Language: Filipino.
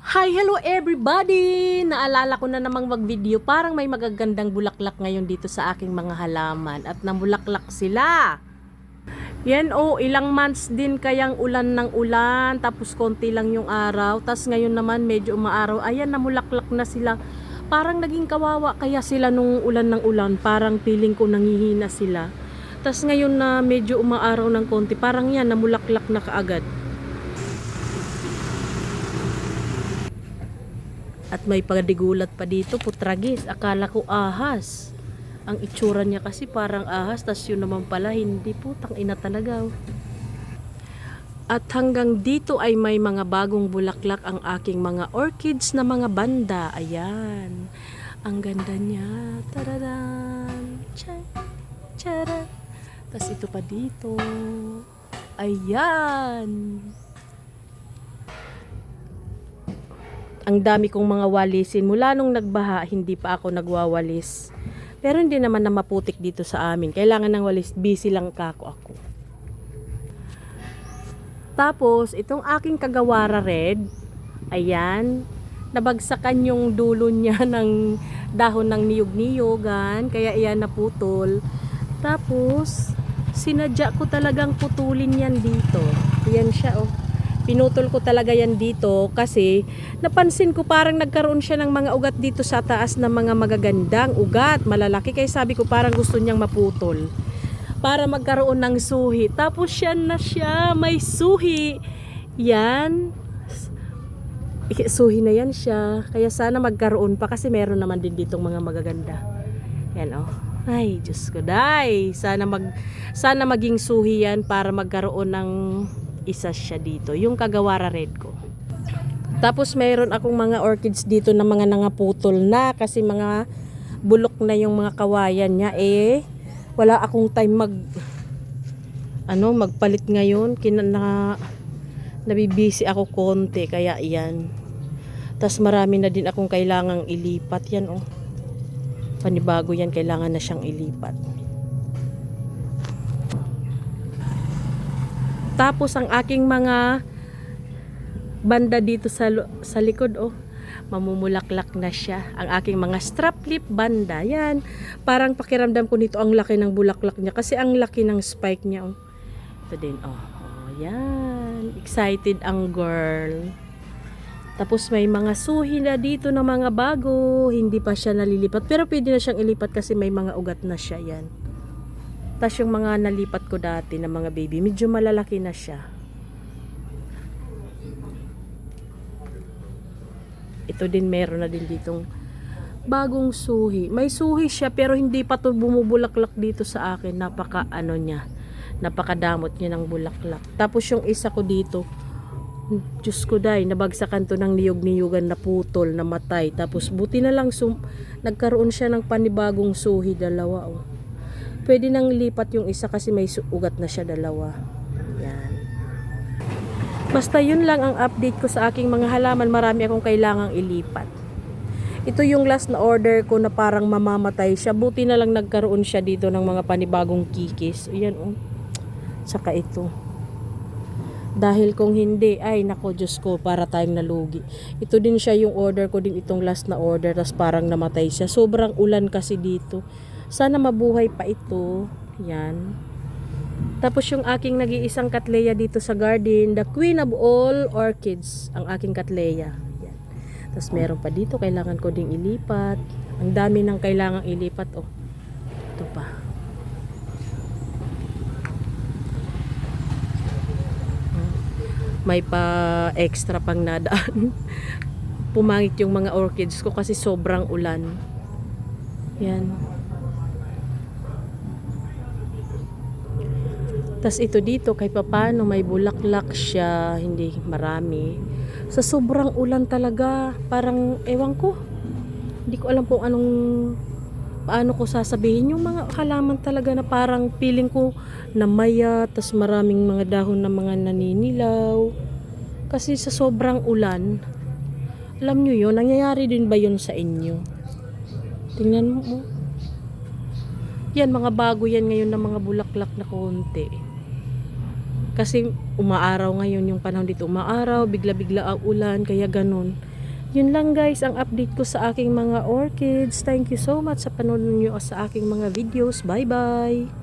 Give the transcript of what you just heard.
Hi, hello everybody! Naalala ko na namang mag-video, parang may magagandang bulaklak ngayon dito sa aking mga halaman at namulaklak sila. Yan ilang months din kayang ulan ng ulan, tapos konti lang yung araw, tapos ngayon naman medyo umaaraw, ayan namulaklak na sila. Parang naging kawawa kaya sila nung ulan ng ulan, parang feeling ko nangihina sila. Tapos ngayon na medyo umaaraw ng konti, parang yan namulaklak na kaagad. At may padigulat pa dito, putragis. Akala ko ahas. Ang itsura niya kasi parang ahas, tas yun naman pala, hindi, putang ina talaga. At hanggang dito ay may mga bagong bulaklak ang aking mga orchids na mga banda. Ayan. Ang ganda niya. Tararan. Tcharan. Tas ito pa dito. Ayan. Ang dami kong mga walisin. Mula nung nagbaha, hindi pa ako nagwawalis. Pero hindi naman na maputik dito sa amin. Kailangan ng walis. Busy lang ako. Tapos, itong aking kagawara red, ayan, nabagsakan yung dulo niya ng dahon ng niyog-niyogan. Kaya iyan naputol. Tapos, sinadya ko talagang putulin yan dito. Ayan siya, pinutol ko talaga yan dito kasi napansin ko parang nagkaroon siya ng mga ugat dito sa taas na mga magagandang ugat, malalaki, kaya sabi ko parang gusto niyang maputol para magkaroon ng suhi. Tapos yan na siya, may suhi yan, suhi na yan siya, kaya sana magkaroon pa kasi meron naman din ditong mga magaganda yan. Ay Diyos ko day, sana maging suhi yan para magkaroon ng isa siya dito, yung kagawara red ko. Tapos mayroon akong mga orchids dito na mga nangaputol na kasi mga bulok na yung mga kawayan niya. Wala akong time magpalit ngayon. Nabibisi ako konti kaya iyan. Tapos marami na din akong kailangang ilipat yan. Panibago yan, kailangan na siyang ilipat. Tapos ang aking mga banda dito sa likod, mamumulaklak na siya. Ang aking mga strap lip banda, yan. Parang pakiramdam ko nito ang laki ng bulaklak niya kasi ang laki ng spike niya. Ito din, yan. Excited ang girl. Tapos may mga suhi na dito na mga bago, hindi pa siya nalilipat. Pero pwede na siyang ilipat kasi may mga ugat na siya, yan. Tapos yung mga nalipat ko dati na mga baby, medyo malalaki na siya. Ito din meron na din ditong bagong suhi. May suhi siya pero hindi pa to bumubulaklak dito sa akin. Napakadamot niya ng bulaklak. Tapos yung isa ko dito, Diyos ko day, nabagsakan to ng niyog-niyugan na putol, na matay. Tapos buti na lang nagkaroon siya ng panibagong suhi, dalawa. Pwede nang lipat yung isa kasi may ugat na siya, dalawa. Yan. Basta yun lang ang update ko sa aking mga halaman. Marami akong kailangang ilipat. Ito yung last na order ko na parang mamamatay siya. Buti na lang nagkaroon siya dito ng mga panibagong kikis. Ayan Saka ito. Dahil kung hindi, ay nako Diyos ko, para tayong nalugi. Ito din siya yung order ko din, itong last na order. Tas parang namatay siya. Sobrang ulan kasi dito. Sana mabuhay pa ito. Yan. Tapos yung aking nag-iisang Cattleya dito sa garden, the queen of all orchids, ang aking Cattleya. Yan. Tapos meron pa dito, kailangan ko ding ilipat. Ang dami ng kailangang ilipat. Ito pa. May pa extra pang nadaan. Pumangit yung mga orchids ko kasi sobrang ulan. Yan. Tas ito dito, kahit papano may bulaklak siya, hindi marami. Sa sobrang ulan talaga, parang ewan ko. Hindi ko alam kung paano ko sasabihin. Yung mga halaman talaga na parang feeling ko namaya, tas maraming mga dahon na mga naninilaw. Kasi sa sobrang ulan, alam nyo yun, nangyayari din ba yun sa inyo? Tingnan mo. Yan, mga bago yan ngayon na mga bulaklak na konti. Kasi umaaraw ngayon yung panahon dito, umaaraw, bigla-bigla ang ulan, kaya ganun. Yun lang guys ang update ko sa aking mga orchids. Thank you so much sa panonood nyo sa aking mga videos. Bye bye!